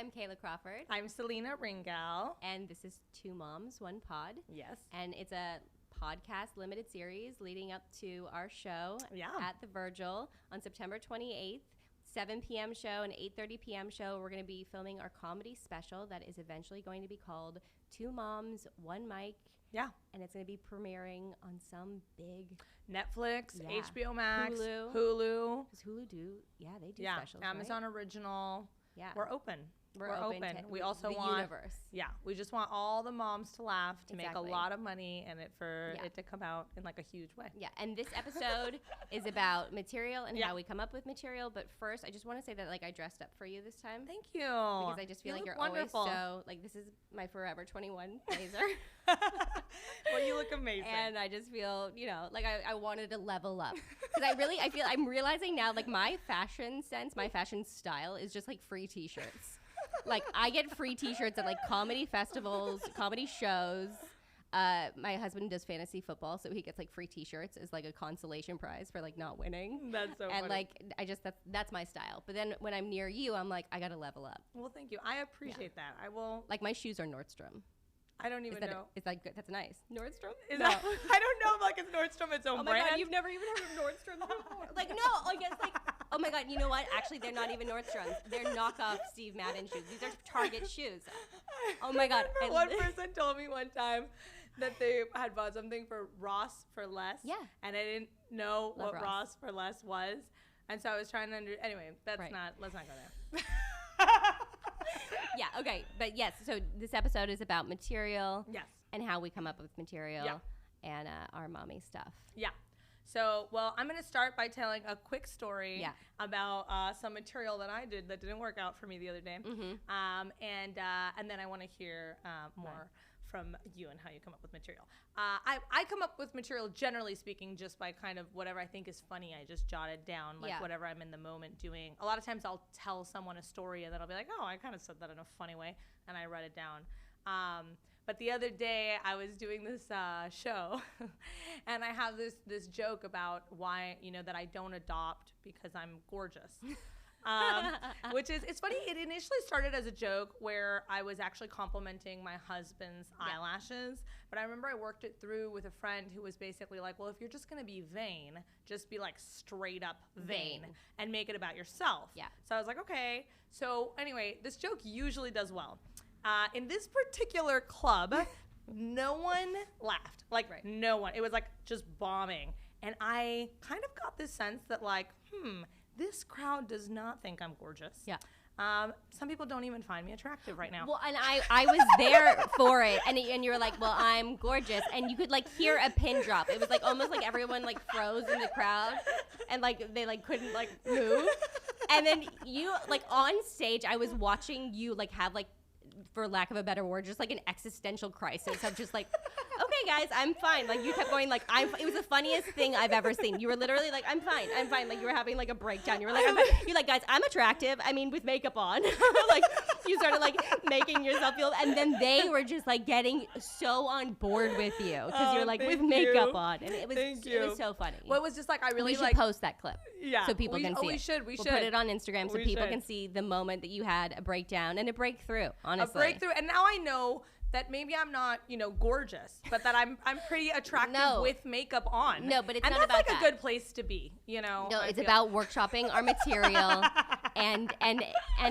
I'm Kaela Crawford. I'm Selina Ringel. And this is Two Moms, One Pod. Yes. And it's a podcast limited series leading up to our show at the VIRGIL on September 28th. 7 p.m. show and 8:30 p.m. show. We're going to be filming our comedy special that is eventually going to be called Two Moms, One Mic. Yeah. And it's going to be premiering on some big Netflix, HBO Max, Hulu. Because Hulu they do specials, Amazon right? Original. Yeah. We're open. We're open. We also the want universe. Yeah, we just want all the moms to laugh, to make a Exactly. lot of money, and it to come out in like a huge way. Yeah, and this episode is about material and how we come up with material. But first, I just want to say that I dressed up for you this time. Thank you. Because I just feel like you're wonderful. Always so this is my Forever 21 blazer. Well, you look amazing. And I just feel, I wanted to level up. Because I'm realizing now, my fashion sense, my fashion style is just free t-shirts. I get free t-shirts at comedy festivals, comedy shows. My husband does fantasy football, so he gets free t-shirts as a consolation prize for not winning. That's so and funny. That's my style. But then when I'm near you, I'm I gotta level up. Well, thank you. I appreciate that. I will. My shoes are Nordstrom. I don't even know. Is that good? That's nice. Nordstrom? I don't know if it's Nordstrom its own oh my brand. God, you've never even heard of Nordstrom before. I guess oh my God, you know what? Actually, they're not even Nordstrom. They're knockoff Steve Madden shoes. These are Target shoes. Oh my God. One person told me one time that they had bought something for Ross for less. Yeah. And I didn't know Love what Ross. Ross for less was. And so I was trying to anyway, let's not go there. Yeah, okay. But yes, so this episode is about material. Yes. And how we come up with material and our mommy stuff. Yeah. So, I'm going to start by telling a quick story about some material that I did that didn't work out for me the other day. Mm-hmm. And then I want to hear more from you and how you come up with material. I come up with material, generally speaking, just by kind of whatever I think is funny. I just jot it down, whatever I'm in the moment doing. A lot of times I'll tell someone a story and then I'll be like, oh, I kind of said that in a funny way, and I write it down. But the other day I was doing this show and I have this joke about why, that I don't adopt because I'm gorgeous. Which is, it's funny, it initially started as a joke where I was actually complimenting my husband's eyelashes, but I remember I worked it through with a friend who was basically like, well, if you're just going to be vain, just be straight up vain and make it about yourself. Yeah. So I was like, okay. So anyway, this joke usually does well. In this particular club, no one laughed. No one. It was just bombing. And I kind of got this sense that this crowd does not think I'm gorgeous. Yeah. Some people don't even find me attractive right now. Well, and I was there for it, and you were like, well, I'm gorgeous, and you could hear a pin drop. It was almost everyone froze in the crowd, and they couldn't move. And then you on stage, I was watching you have for lack of a better word, just an existential crisis of just okay, guys, I'm fine. You kept going it was the funniest thing I've ever seen. You were literally I'm fine. You were having a breakdown. You were you're guys, I'm attractive. I mean, with makeup on. You started making yourself feel, and then they were just getting so on board with you because you're with makeup on, and it was so funny. Well, it was just I really we should post that clip. Yeah, so people can see we it. Should. We'll put it on Instagram so people can see the moment that you had a breakdown and a breakthrough. Honestly, a breakthrough, and now I know that maybe I'm not, gorgeous, but that I'm pretty attractive with makeup on. No, but it's not about that. And that's a good place to be, No, it's about workshopping our material and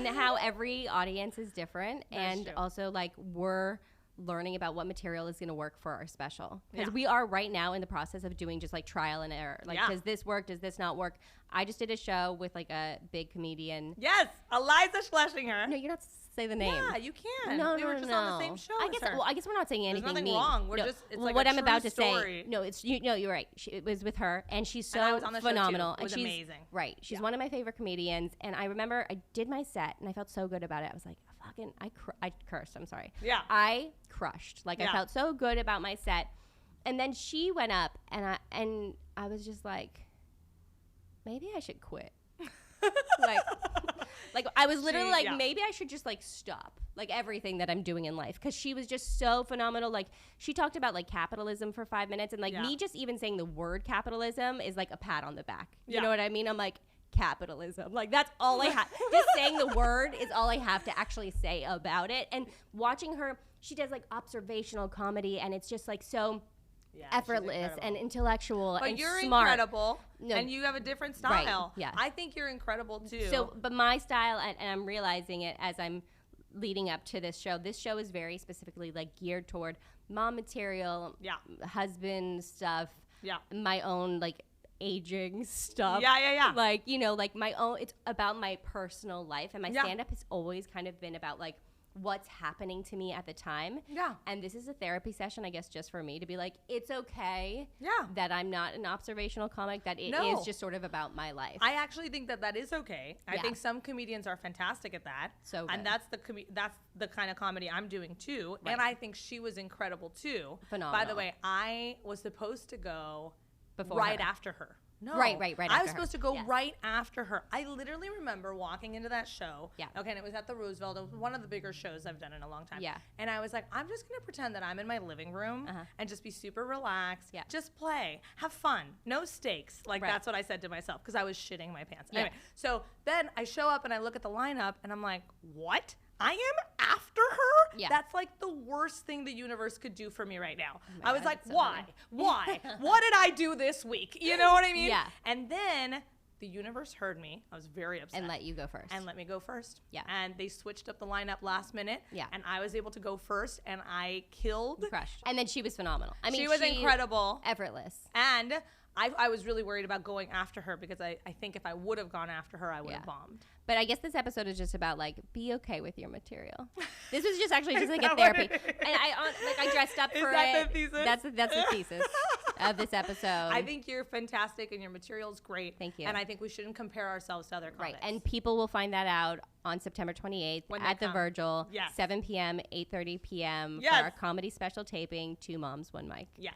how every audience is different. That's and true. Also, we're learning about what material is going to work for our special. Because we are right now in the process of doing just trial and error. Does this work? Does this not work? I just did a show with a big comedian. Yes, Eliza Schlesinger. No, you're not say the name. Yeah, you can. No, we were just on the same show. I guess we're not saying anything. There's nothing mean. wrong. We're just it's what I'm about to story. say. No, it's you're right. It was with her, and she's so and I was on the phenomenal. Show too. It was and she's amazing. Right. She's one of my favorite comedians, and I remember I did my set, and I felt so good about it. I was I cursed. I'm sorry. Yeah. I crushed. I felt so good about my set, and then she went up, and I was just maybe I should quit. I was literally maybe I should just stop everything that I'm doing in life, because she was just so phenomenal. She talked about capitalism for 5 minutes, and me just even saying the word capitalism is a pat on the back. You know what I mean? I'm capitalism. Like, that's all I have. Just saying the word is all I have to actually say about it. And watching her, she does like observational comedy, and it's just like so effortless and intellectual and you're smart. Incredible, and you have a different style. Right, yeah. I think you're incredible too. So, but my style, and I'm realizing it as I'm leading up to this show. This show is very specifically like geared toward mom material, husband stuff, my own like aging stuff. Like, you know, like my own, it's about my personal life, and my stand-up has always kind of been about like what's happening to me at the time. And this is a therapy session, I guess, just for me to be like, it's okay that I'm not an observational comic, that it is just sort of about my life. I actually think that that is okay. I think some comedians are fantastic at that. So good. And that's the kind of comedy I'm doing too. And I think she was incredible too. Phenomenal. By the way, I was supposed to go before after her. No. Right. I was supposed to go right after her. I literally remember walking into that show. Okay, and it was at the Roosevelt. It was one of the bigger shows I've done in a long time. And I was like, I'm just going to pretend that I'm in my living room and just be super relaxed. Just play. Have fun. No stakes. Like, that's what I said to myself, because I was shitting my pants. Anyway, so then I show up and I look at the lineup and I'm like, what? I am after her? That's like the worst thing the universe could do for me right now. I was like, why? Why? What did I do this week? You know what I mean? And then the universe heard me. I was very upset. And let you go first. And let me go first. And they switched up the lineup last minute. And I was able to go first, and I killed. You crushed. And then she was phenomenal. I mean, she was incredible. Effortless. And I was really worried about going after her, because I think if I would have gone after her, I would have bombed. But I guess this episode is just about like, be okay with your material. This was just actually just like a therapy, and I dressed up for it. The thesis? That's the thesis of this episode. I think you're fantastic, and your material is great. Thank you. And I think we shouldn't compare ourselves to other comics. Right, and people will find that out on September 28th at the Virgil, 7 p.m., 8:30 p.m. for our comedy special taping, 2 Moms, 1 Mic. Yes.